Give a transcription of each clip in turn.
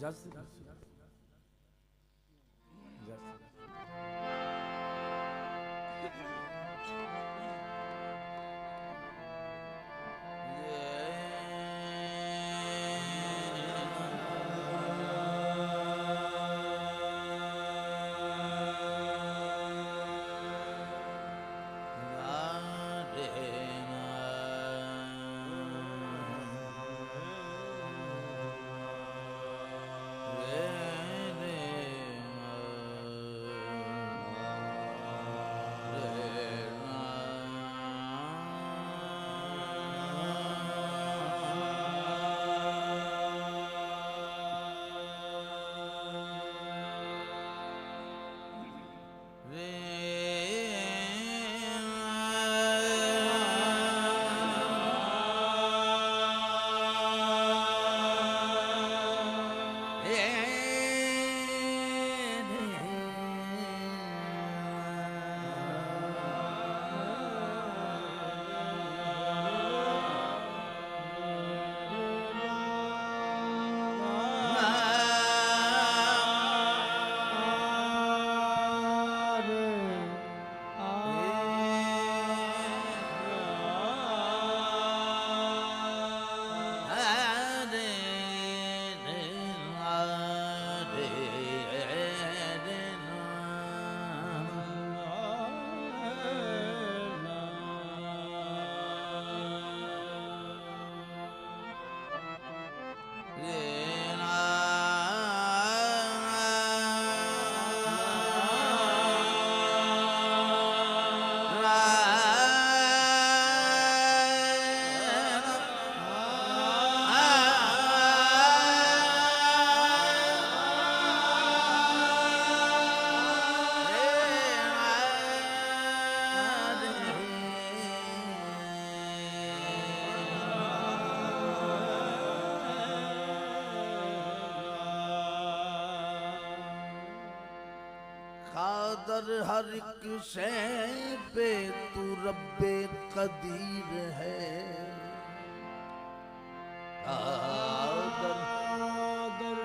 जस खादर हर एक शय पे तू रब्बे कदीर है। खादर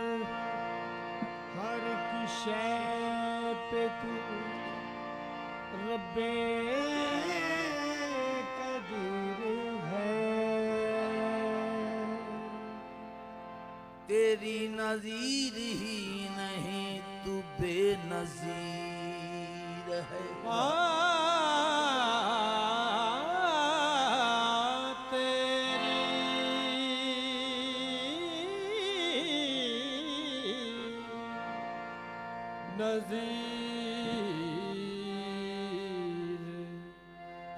हर एक शय पे तू रब्बे कदीर है। तेरी नज़ीर ही नहीं तू बेनज़ीर है। तेरी नज़ीर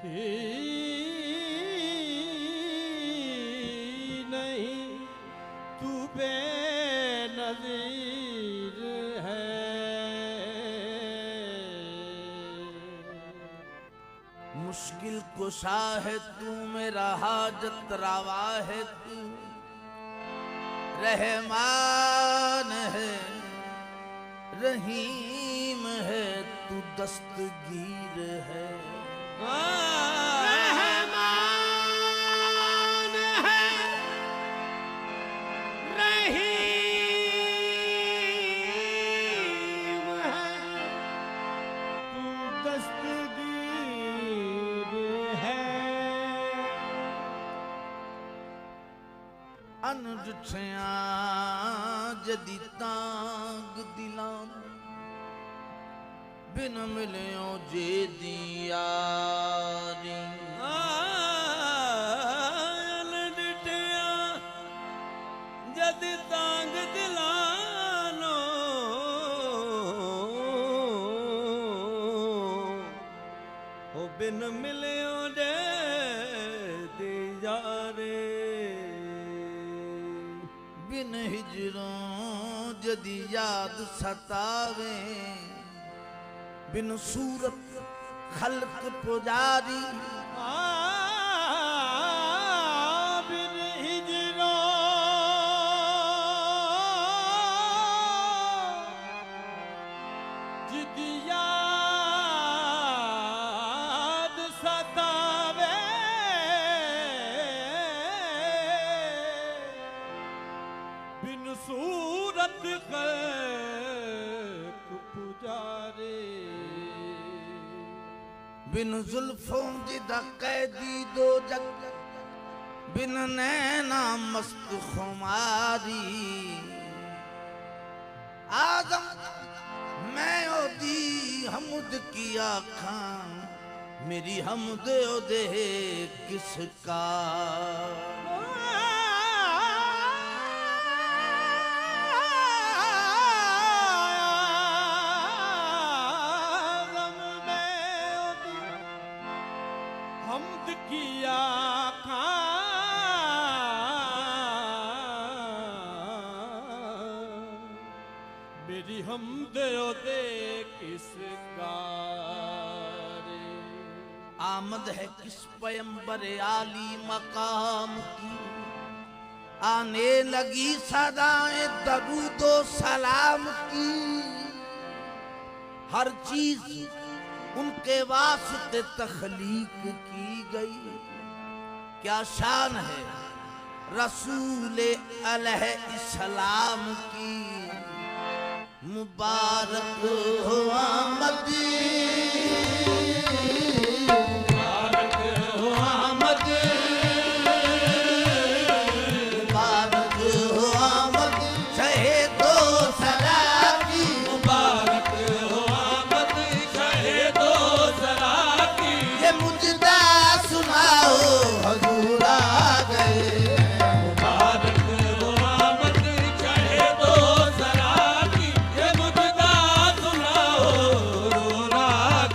ही नहीं तू बेनज़ीर है। मुश्किल कुशा है तू, मेरा हाजत रवा है तू, रहमान है रहीम है तू, दस्तगीर है। रहमान है रहीम है तू, दस्तगीर है। अनजुठियां जदी तांग दिलां बिन मिलियो जे दियारी। अनजुठियां जदी तांग दिलानो हो बिन मिलियो जे दियारे। बिन हिजरों जदी याद सतावे बिन सूरत खल्क पुजारी। बिन हिजरों जदी याद सतावे बिन सूरत सूरत खल्क पुजारे बिन जुल्फों जिदा कैदी दो जग बिन नैना मस्त खुमारी आदम मैं ओदी हमद की आखां मेरी हमद ओदे किसका हमद किया मेरी हमद दे किसका रे आमद है किस पैगंबर आली मकाम की आने लगी सदाएं दरूदो सलाम की हर चीज उनके वास्ते तख्लीक की गई क्या शान है रसूल अलैहि इस्लाम की मुबारक हो आमद मुबारक हो आमद मुबारक हो आमद शहीदो सलामी मुबारक हो आमद शहीदो सलामी ये मुजदा सुनाओ हजूर आ गए मुबारक हो आमद शहीदो सलामी ये मुजदा सुनाओ हजूर आ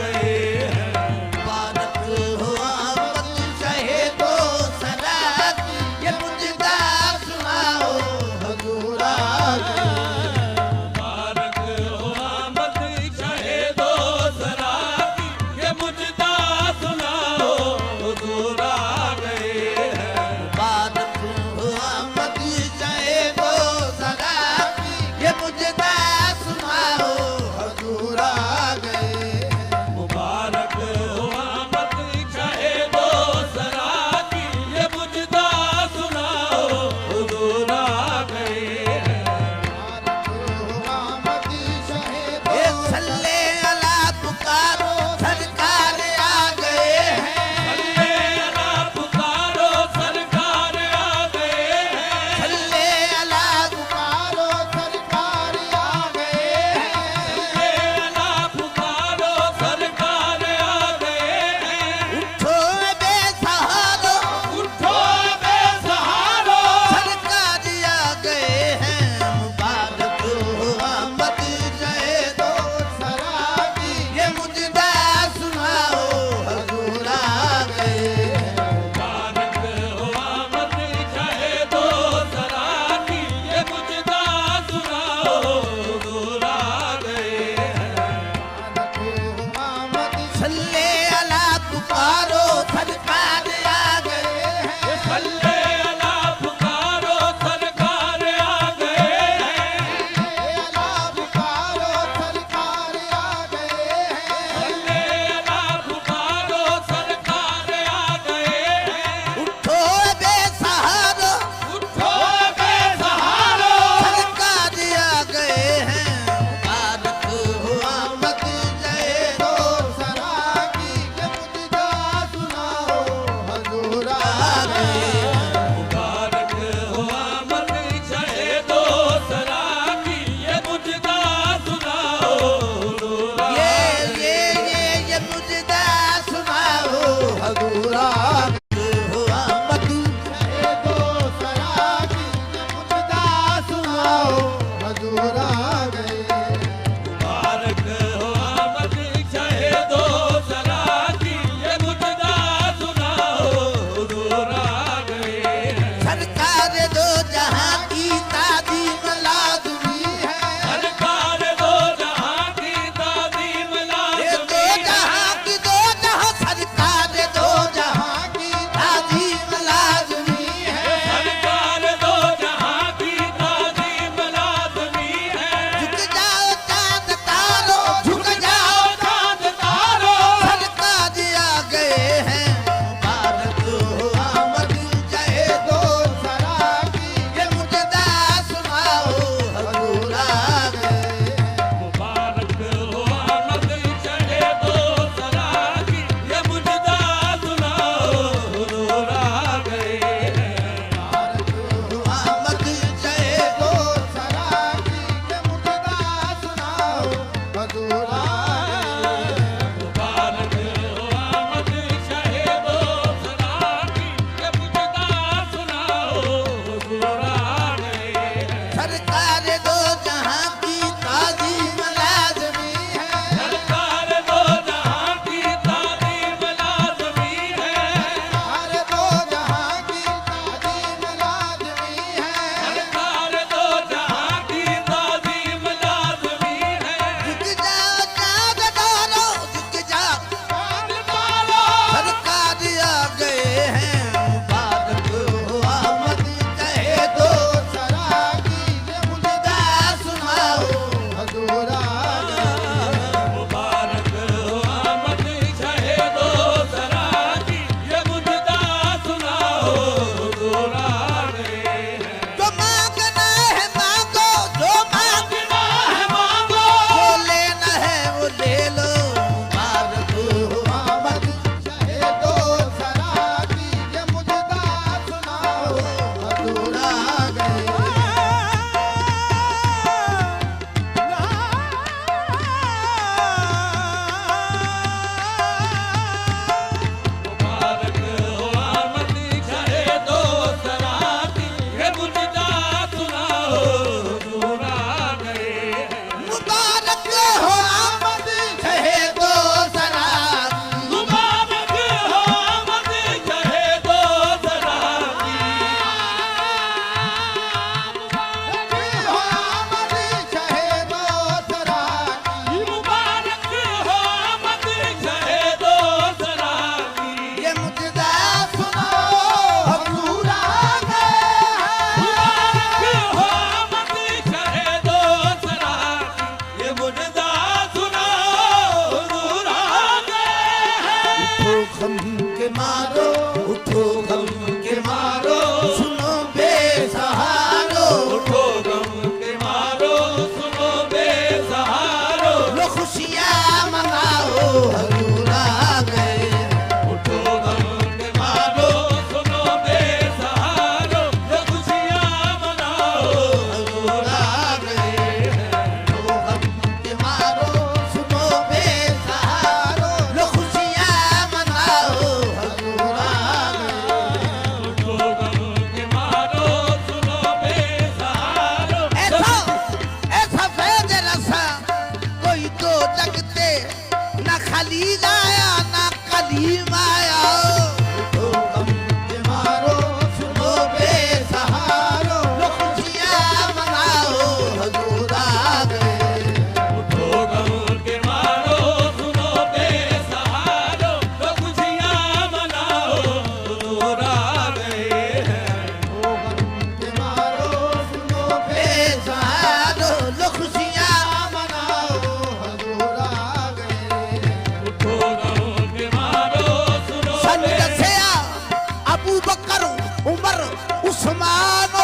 बकर उमर उस्मान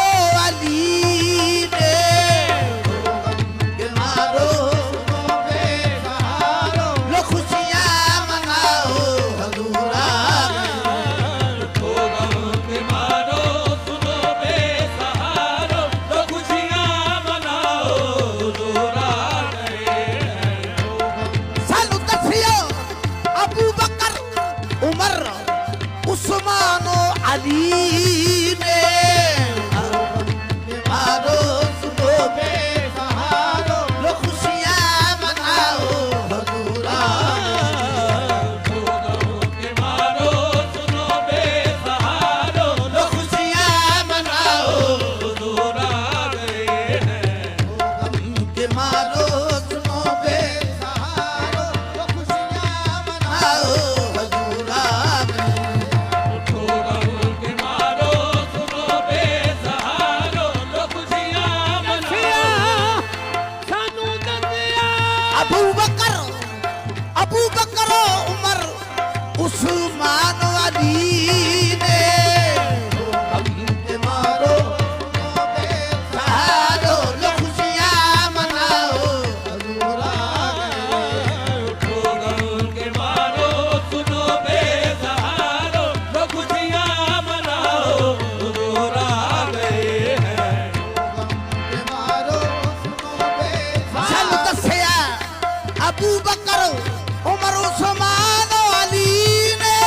अली ने मारो लो खुशियां मनाओ हजूरा सालू दसियो अबू बकर उमर उस्मान अली ने मारो सुनो बेसहारो लो खुशियां मनाओ हजूरा लो खुशियां मनाओ के मारो सुनो बेसहारो लो खुशियां मनाओ हजूरा अबू बकर उमर उस्मान अली ने मारो बेसहारो लो खुशियां मनाओ हजूरा सालू दसिया अबू बकर उमर उस्मान अली ने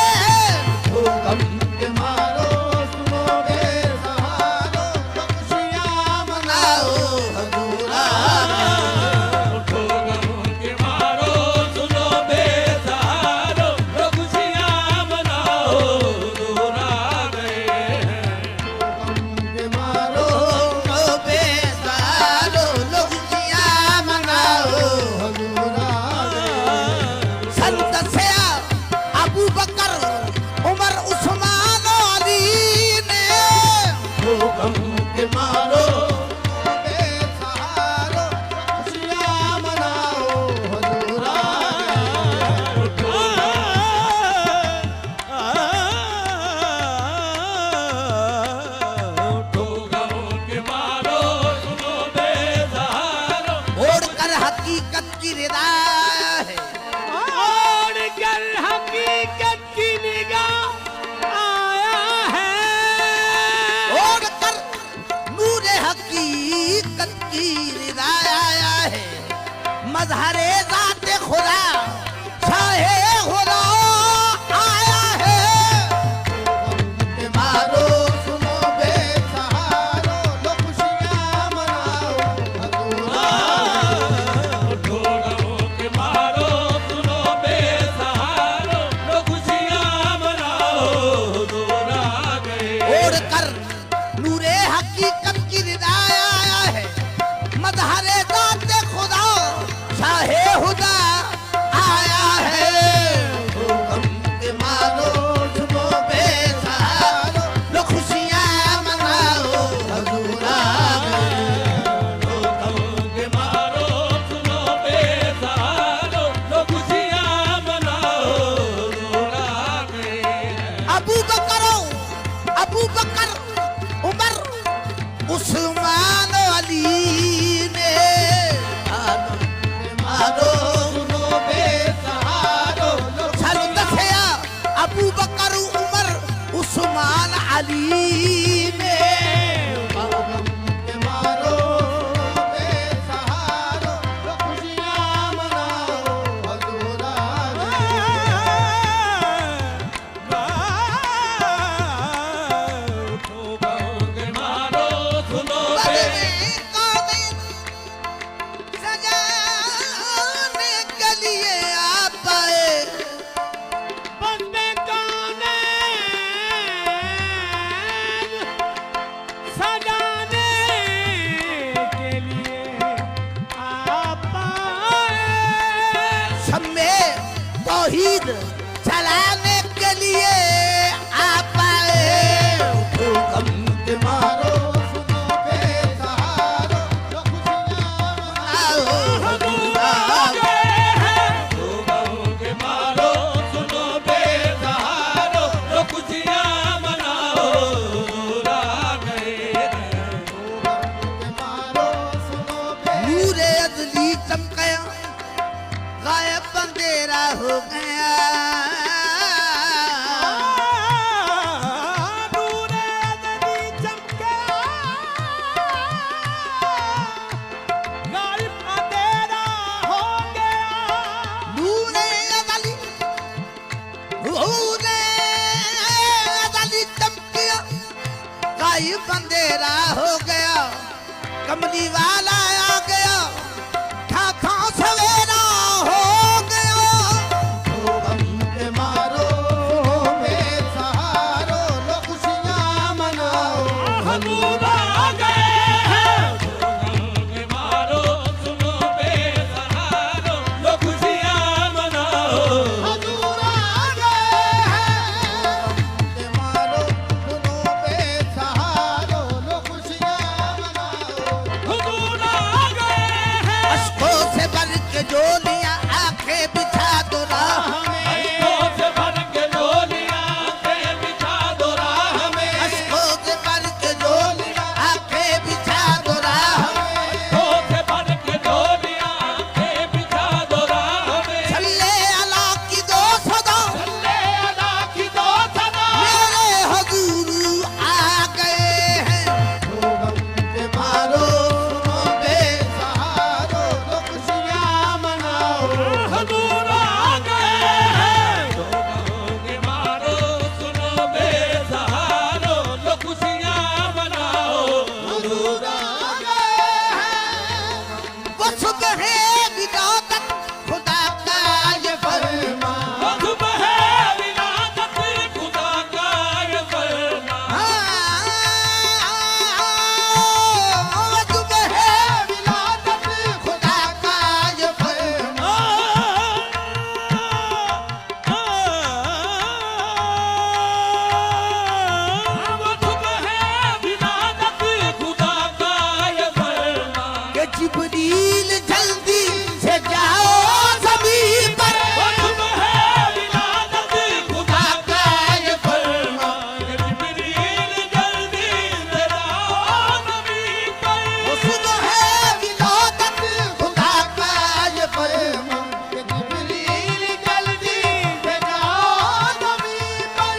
मारो सुनो बेसहारो लो खुशियां मनाओ हजूरा मारो बेसहारो लो खुशियां मनाओ हजूरा सालू दसिया अबू बकर उमर उस्मान अली ने मारो बेसहारो खुशियां मनाओ हजूरा ओढ़ कर हकीकत की रिदा है और कर हकीकत की निगाह आया है ओढ़ कर नूरे हकीकत की रिदा आया है मजहरे जाते खुदा शाहे खुदा आया है मारो सुनो बेसहारो लो खुशियां मनाओ हजूरा ओढ़ कर नूरे हकीकत की रिदा आया है मजहरे जाते खुदा शाहे खुदा आया है मारो सुनो बेसहारो लो खुशियां मनाओ हजूरा अबू बकर उमर उस्मान अली ने मारो सुनो बेसहारो सालू दसिया अबू बकर उमर उस्मान अली ने मारो बेसहारो लो खुशियां मनाओ हजूरा सजाने के लिए आप आए बंदे कौने सजाने के लिए आप आए शम्मे तौहीद चलाने के लिए आप आए मारो सुनो बेसहारो लो खुशियां मनाओ हजूरा मारो सुनो बेसहारो लो खुशियां मनाओ भाई बंदेरा हो गया, कमली वाला आ गया, खा खा सवेरा हो गया। ओ गम के मारो बेसहारो, लो खुशियां मनाओ, हजूर आ गए हैं। गम के मारो सुनो बेसहारो, लो खुशियां मनाओ। हजूर आ गए हैं। के मारो सुनो बेसहारो, लो खुशियां मनाओ, हजूर आ गए हैं। अश्कों से भर के जोलियां आंखें बिछा दो राह में, अश्कों से भर के डोलियां आंखें बिछा दो राह में। अश्कों से भर के जोलियां आंखें बिछा दो राह में। अश्कों से भर के डोलियां आंखें बिछा दो राह में। छल्ले अला की दो सदा चले अदा की दो सदा, मेरे हजूर आ गए हैं। ओ गम के मारो सुनो बेसहारो, लो खुशियां मनाओ, हजूर आ गए हैं। गम के मारो सुनो बेसहारो, लो खुशियां मनाओ। हजूर आ गए हैं। वो सुबह विलादत खुदा का ये फरमान, सुबह है विलादत खुदा का ये फरमान। वो सुबह विलादत खुदा का ये फरमान। कि जिब्रील जल्दी से जाओ ज़मीन पर, खुदा का ये फरमान। वो सुबह विलादत खुदा का ये फरमान। कि जिब्रील जल्दी से जाओ ज़मीन पर।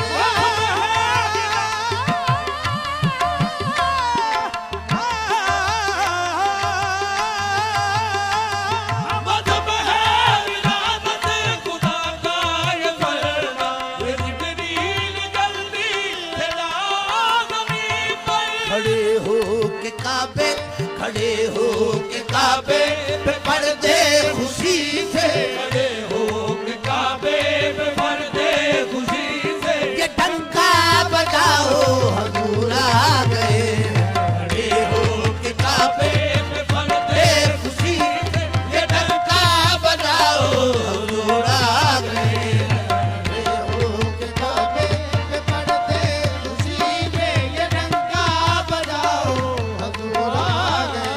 खड़े हो के काबे, खड़े हो के काबे पे पर्दे खुशी से, ये डंका बजाओ हजूर आ गए। खड़े हो के काबे पे पर्दे खुशी से, ये डंका बजाओ हजूर आ गए। खड़े हो के काबे पे पड़ते खुशी में, ये डंका बजाओ, हजूर आ गए।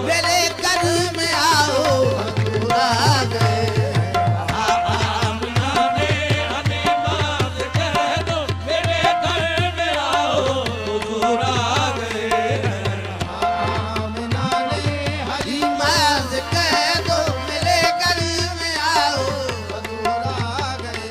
मेरे घर में आओ हजूर आ गए आमना ने हलीमा से कह दो मेरे घर में आओ हुजूर आ गए आमना ने हलीमा से कह दो मेरे घर में आओ हजूर आ गए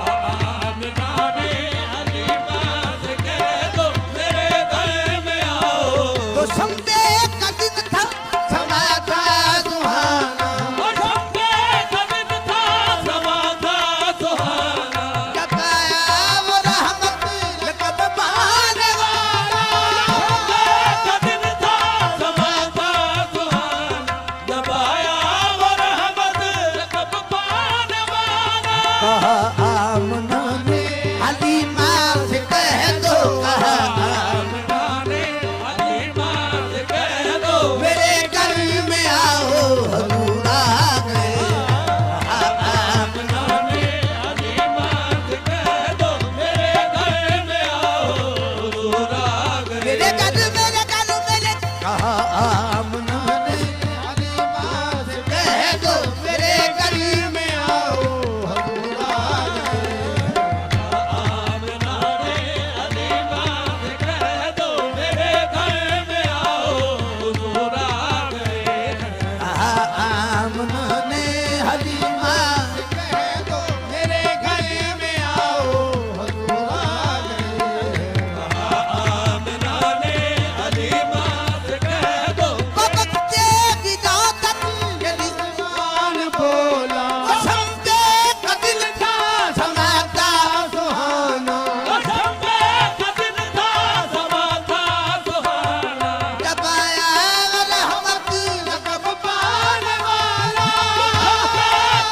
आमना ने हलीमा से कह दो मेरे घर में आओ तो संबे का दिन था समा था सुहाना और संबे का दिन था समा था सुहाना जब आया वो रहमत लकब पाने वाला का दिन था समा था सुहाना जब आया वो रहमत लकब पाने वाला कहा आमना ने हलीमा से कह दो कहा आमना ने हलीमा से कह दो मेरे घर में आओ हजूर आ गए आमना ने हलीमा से कह दो मेरे घर में आओ हुजूर आ गए मेरे घर कहा आमना ने हलीमा से कह दो मेरे घर में आओ हजूर आ गए आमना ने हलीमा से कह दो मेरे घर में आओ हुजूर आ गए कहा आमना ने हलीमा कह दो मेरे घर में आओ हजूर आ गए आमना ने हलीमा से कह दो बकते विदातन यदि मान बोला संबे का दिल था समाता सुहाना संबे का दिन था समा था सुहाना जब आया रहमत लकब पाने वाला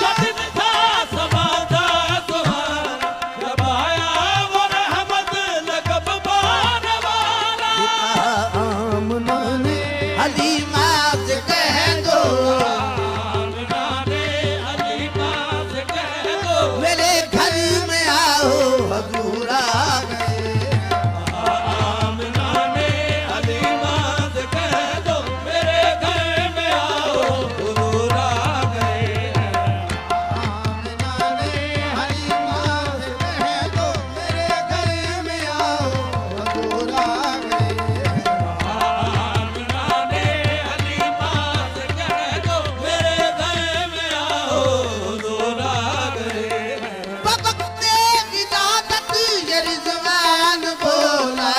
का दिन था समा था सुहाना जब आया वो रहमत लकब पाने वाला आमना ने हलीमा से कह दो आमना ने हलीमा से कह दो मेरे घर में आओ हजूर आ गए आमना ने हलीमा से कह दो मेरे घर में आओ हुजूर आ गए आमना ने हलीमा से कह दो मेरे घर में आओ हजूर आ गए आमना ने हलीमा से कह दो मेरे घर में आओ हुजूर आ गए बकते विदातत ये रिजवान बोला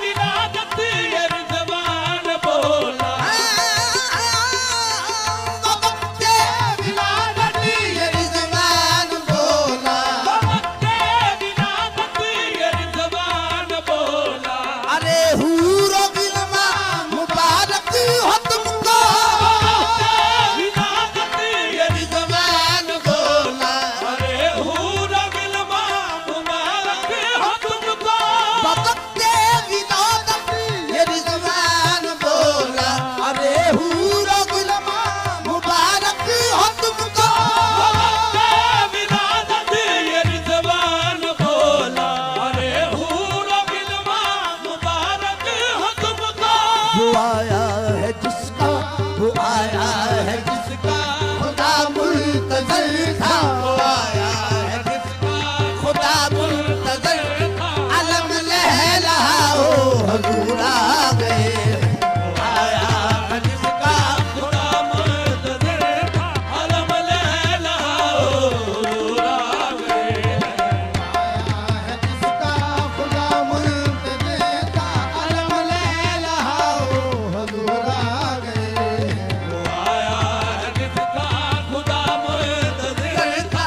विलादत ये ज़बान बोला बकते विदातत ये रिजवान बोला विलादत ये ज़बान बोला अरे हूरो बिलमा मुबारक हो तुमको विलादत ये रिजवान बोला अरे हूर गिलमा मुबारक हो तुमको बकते विदातत ये रिजवान बोला अरे हूरो बिलमा मुबारक हो तुमको विलादत ये ज़बान बोला अरे हूर गिलमा मुबारक हो तुमको वो आया है जिसका वो आया है जिसका खुदा मुल्तज़र था वो आया है जिसका खुदा मुल्तज़र अलम लहलाओ हजूर आ गए आया है जिसका खुदा मुर्तज़र था अलम लहलाओ हुजूर आ गए है जिसका खुदा मुल्तज़र था अलम लहलाओ हजूर आ गए आया है जिसका खुदा मुर्तज़र था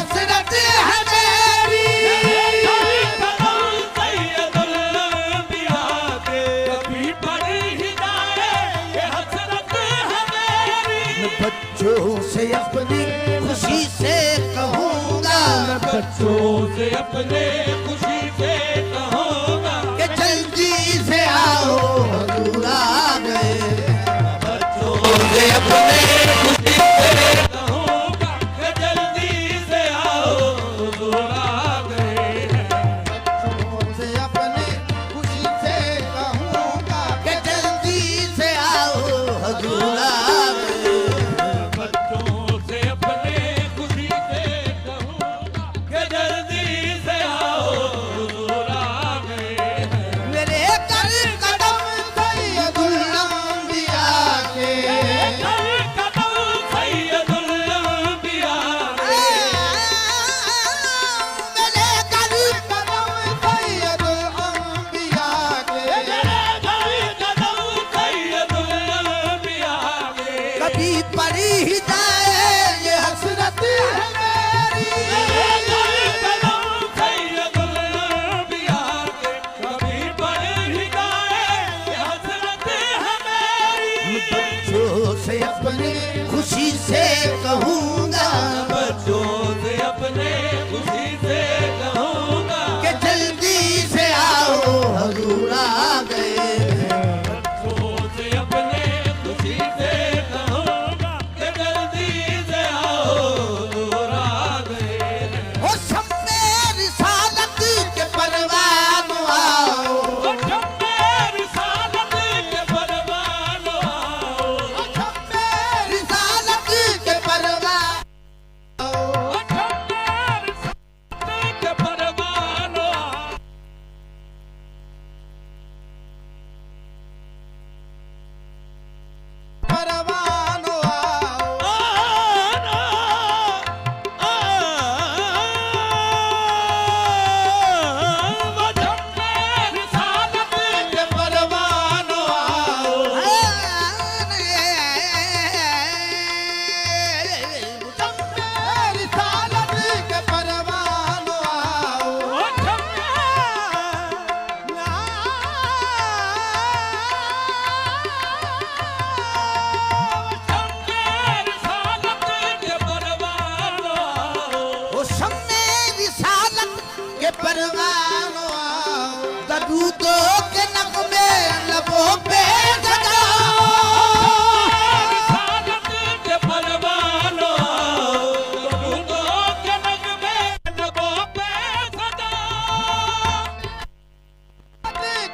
हसरत है मेरी बच्चों से अपनी खुशी से कहूँगा बच्चों से अपने खुशी से कहूँगा कि जल्दी से आओ हजूर आ गए बच्चों से अपने खुशी से कहूँगा कि जल्दी से आओ हुजूर आ गए बच्चों से अपने खुशी से कहूँगा कि जल्दी से आओ हजूर आ गए बच्चों से अपने खुशी से कहूँगा कि जल्दी से आओ हुजूर आ गए मेरे कर कदम सैयदुल अंबिया के कदम सैयदुल अंबिया मेरे कर कदम सैयदुल अंबिया के कदम सैयदुल अंबिया कभी पड़ी ही जाए ये हसरत है मेरी बच्चों से अपनी खुशी से कहूँगा कि जल्दी से आओ हजूर आ गए ओ सब में रिसालत के परवान आओ रिसालत के परवान परवानो आओ के परवानो आओ रिसालत के परवानो आओ ओ सब में रिसालत के परवान आओ दरूदों के नगमे लबों पे सजाओ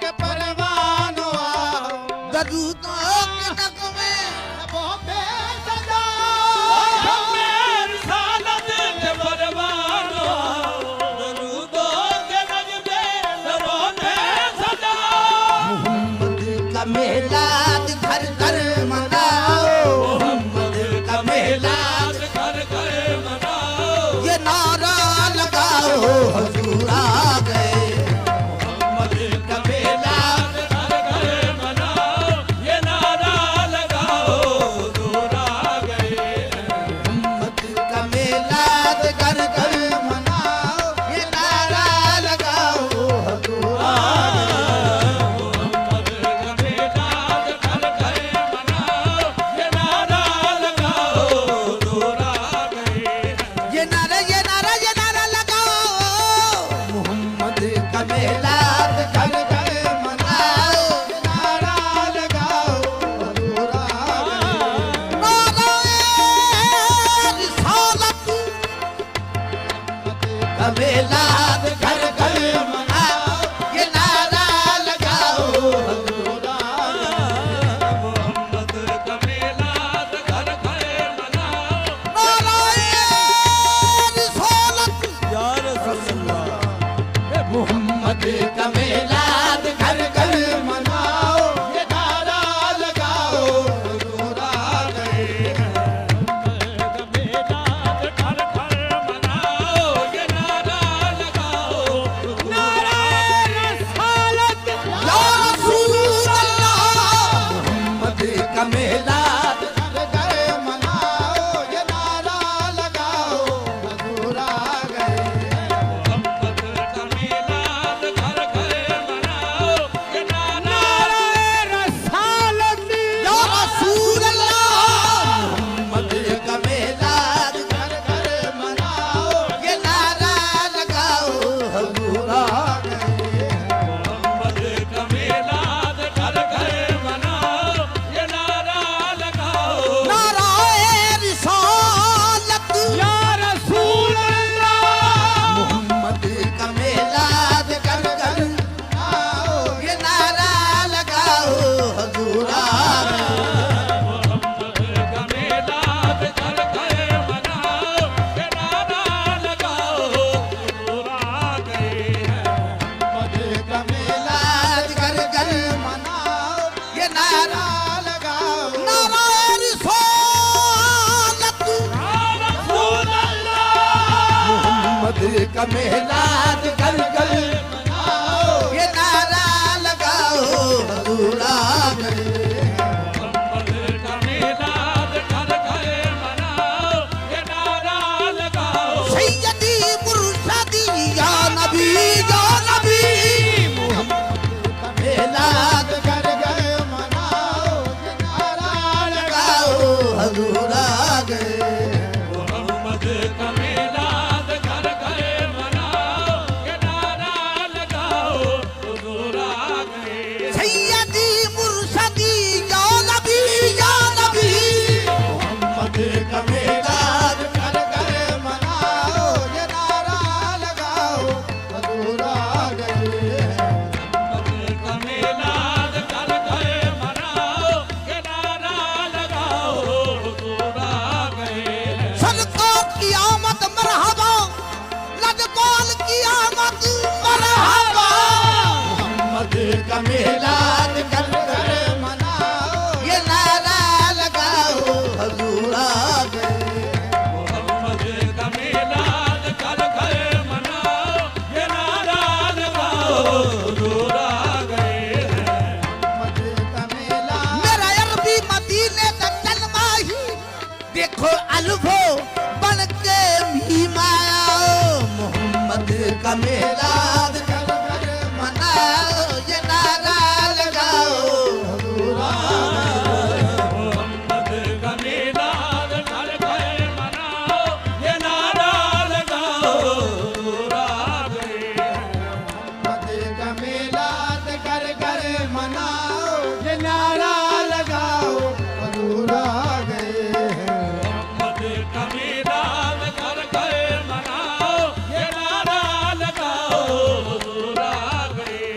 के परवानो आओ दरूदों के नगमे लबों पे सजाओ मोहम्मद का मेलाद घर घर मनाओ मोहम्मद का मेलाद ये नारा लगाओ हजूर आ गए मोहम्मद का मेलाद मोहम्मद का मेलाद घर घर मनाओ ये नारा लगाओ हजूर आ ये नारा लगाओ मोहम्मद का मेलाद घर घर मनाओ नारा लगाओ हजूर आ नाराए रिसालत का मेलाद घर घर मनाओ ये नारा लगाओ हजूर नाराए रिसालत मोहम्मद का मेलाद घर घर मनाओ ये नारा लगाओ हजूर आ गए का मेलाद कर कर मनाओ ये नारा लगाओ हजूर आ गए। मोहम्मद का मिलाद घर घर मनाओ ये नारा लगाओ सैयदी मुर्शदी या नबी या नबी मेलाद कर घर मनाओ ये नारा लगाओ हजूर आ गए। मोहम्मद का मिलाद घर घर मनाओ ये नारा लगाओ हुजूर आ गए सैयदी मुर्शदी या नबी या नबी मोहम्मद का मेलाद कर घर मनाओ ये नारा लगाओ हजूर आ गए। मोहम्मद का मिलाद घर घर मनाओ ये नारा लगाओ हुजूर आ गए सदका की आमद मरहबा लजपाल की आमद मरहबा मोहम्मद का मेलाद कर घर मनाओ ये नारा लगाओ हजूर आ गए। मोहम्मद का मिलाद घर घर मनाओ ये नारा लगाओ हुजूर आ गए मोहम्मद का मेलाद मेरा अरबी मदीने का कलमा ही देखो अल्फो बन के भीमाया मोहम्मद का मेलाद कर घर मनाओ ये नारा लगाओ हजूर आ गए। मोहम्मद का मिलाद घर घर मनाओ ये नारा लगाओ हुजूर आ गए मोहम्मद का मेलाद कर घर मनाओ ये नारा लगाओ हजूर आ गए। मोहम्मद का मिलाद घर घर मनाओ ये नारा लगाओ हुजूर आ गए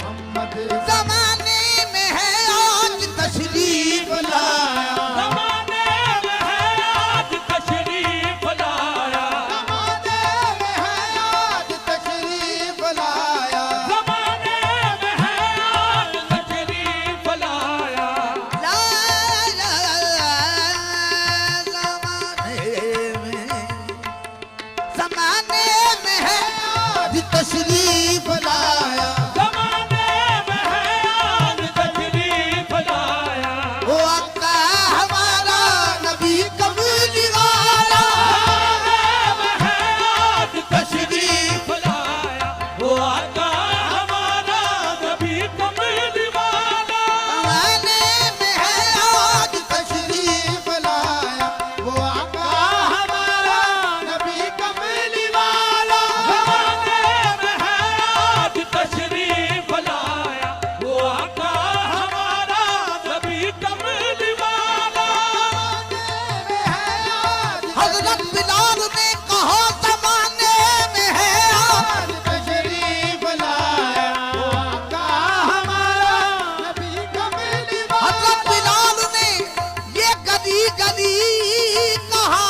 मोहम्मद जमाने में है आज तशरीफ लाया ज़माने में है आज तशरीफ लाया ज़माने में है आज तशरीफ लाया ज़माने में है आज तशरीफ लाया जमाने में है आज तशरीफ लाया ज़माने में है आज तशरीफ लाया वो अक्का हमारा नबी कमली वाला ज़माने में है आज तशरीफ लाया वो आका हमारा नबी कमली वाला जमाने में है आज तशरीफ लाया वो आका हमारा नबी कमली वाला ज़माने में है आज तशरीफ लाया वो आका हमारा नबी कमली वाला हजरत बिलाल ने कहा जमाने में है आज तशरीफ लाया वो आका हमारा नबी कमली वाला हजरत बिलाल ने ये गली गली कहा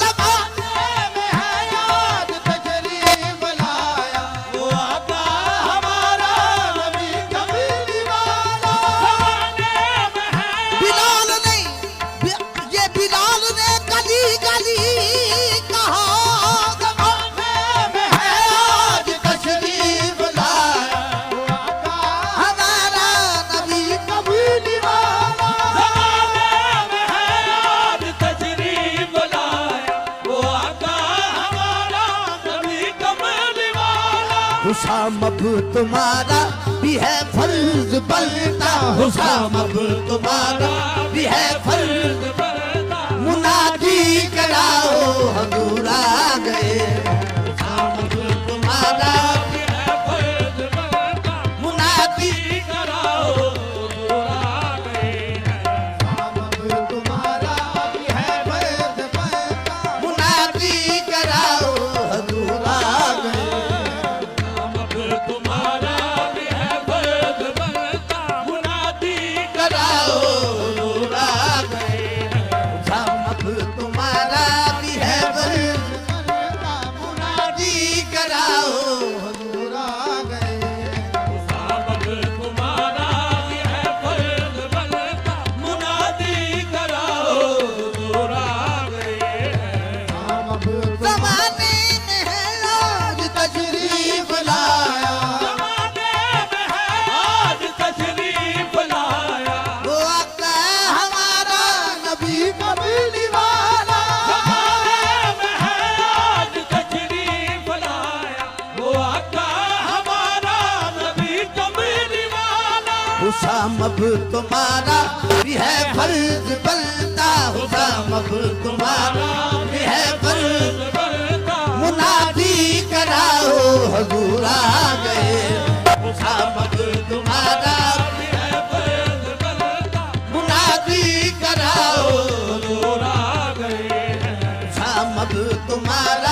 जमाने में है आज तशरीफ लाया वो आका हमारा नबी कमली वाला ज़माने में है बिलाल ने ये बिलाल ने गली गली कहा जमाने में है आज तशरीफ लाया वो आका हमारा नबी कबूली वाला ज़माने में है आज तशरीफ लाया वो आका हमारा नबी कमली वाला हुशाम अब तुम्हारा भी है फर्ज बनता हुशाम अब तुम्हारा भी है फर्ज बरदा मुनादी कराओ हजूर आ गए हुशाम अब तुम्हारा भी है फर्ज बरदा मुनादी कराओ हुजूर आ गए अब तुम्हारा भी है फर्ज बनता मुनादी कराओ हजूर आ गए हम अब तुम्हारा भी है फर्ज बरदा मुनादी कराओ हजूर आ गए हुशाम अब तुम्हारा भी है फर्ज बनता मुनादी कराओ हजूर आ गए अब तुम्हारा भी है फर्ज बरदा मुनादी कराओ हुजूर आ गए हम अब जमाने में है हुसाम अब तुम्हारा भी है फर्ज बनता, हुसाम अब तुम्हारा भी है फर्ज बनता मुनादी कराओ हजूर आ गए, हुसाम अब तुम्हारा भी है फर्ज बनता मुनादी कराओ हुजूर आ गए हैं हुसाम अब तुम्हारा